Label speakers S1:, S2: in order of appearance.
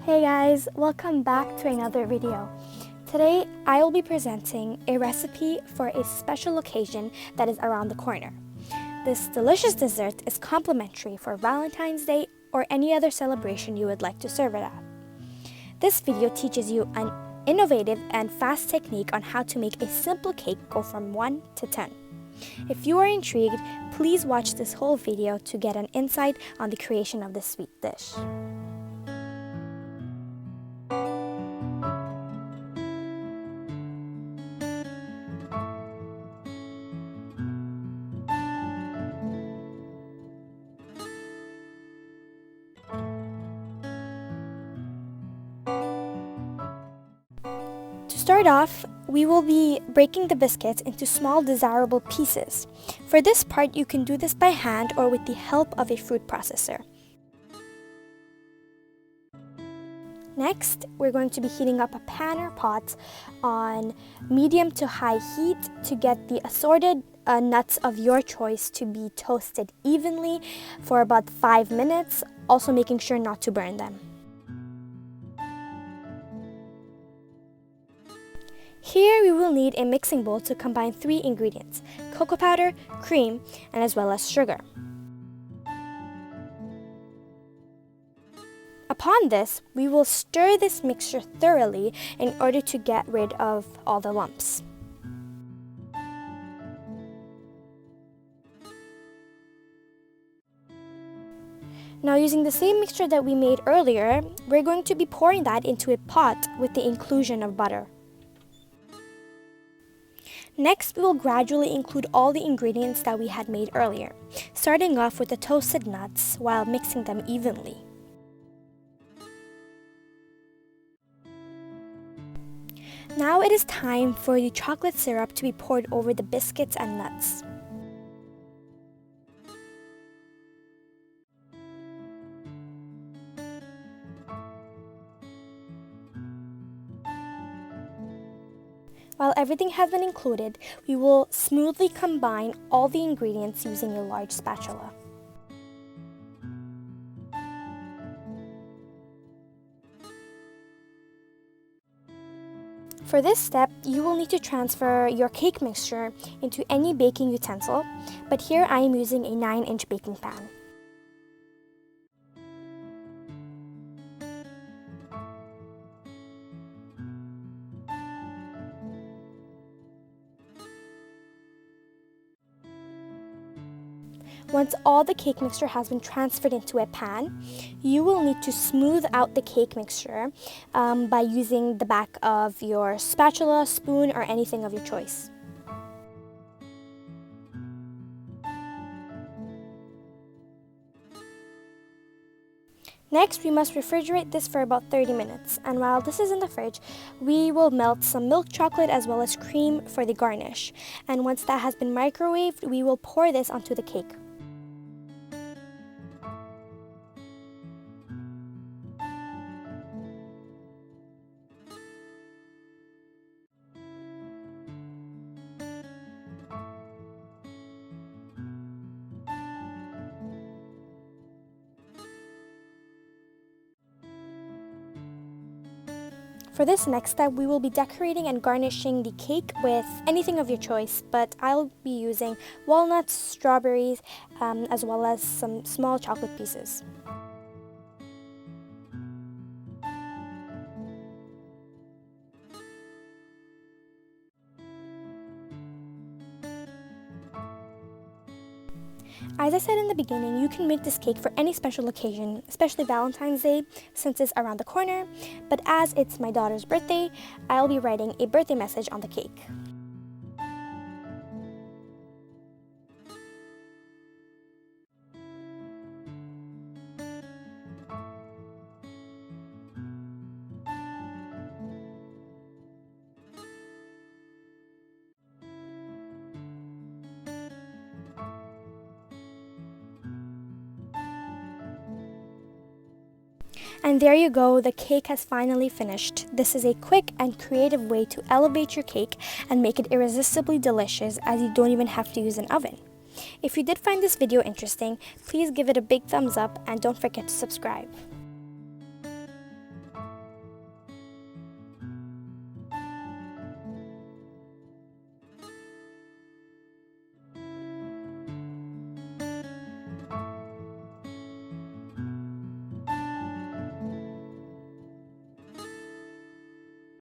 S1: Hey guys, welcome back to another video. Today I will be presenting a recipe for a special occasion that is around the corner. This delicious dessert is complimentary for Valentine's Day or any other celebration you would like to serve it at. This video teaches you an innovative and fast technique on how to make a simple cake go from 1 to 10. If you are intrigued, please watch this whole video to get an insight on the creation of this sweet dish. To start off, we will be breaking the biscuits into small desirable pieces. For this part, you can do this by hand or with the help of a fruit processor. Next, we're going to be heating up a pan or pot on medium to high heat to get the assorted nuts of your choice to be toasted evenly for about 5 minutes, also making sure not to burn them. Here we will need a mixing bowl to combine 3 ingredients: cocoa powder, cream, and as well as sugar. Upon this, we will stir this mixture thoroughly in order to get rid of all the lumps. Now, using the same mixture that we made earlier, we're going to be pouring that into a pot with the inclusion of butter. Next, we will gradually include all the ingredients that we had made earlier, starting off with the toasted nuts while mixing them evenly. Now it is time for the chocolate syrup to be poured over the biscuits and nuts. While everything has been included, we will smoothly combine all the ingredients using a large spatula. For this step, you will need to transfer your cake mixture into any baking utensil, but here I am using a 9-inch baking pan. Once all the cake mixture has been transferred into a pan, you will need to smooth out the cake mixture by using the back of your spatula, spoon, or anything of your choice. Next, we must refrigerate this for about 30 minutes, and while this is in the fridge, we will melt some milk chocolate as well as cream for the garnish. And once that has been microwaved, we will pour this onto the cake. For this next step, we will be decorating and garnishing the cake with anything of your choice, but I'll be using walnuts, strawberries, as well as some small chocolate pieces. As I said in the beginning, you can make this cake for any special occasion, especially Valentine's Day, since it's around the corner. But as it's my daughter's birthday, I'll be writing a birthday message on the cake. And there you go, the cake has finally finished. This is a quick and creative way to elevate your cake and make it irresistibly delicious, as you don't even have to use an oven. If you did find this video interesting, please give it a big thumbs up and don't forget to subscribe.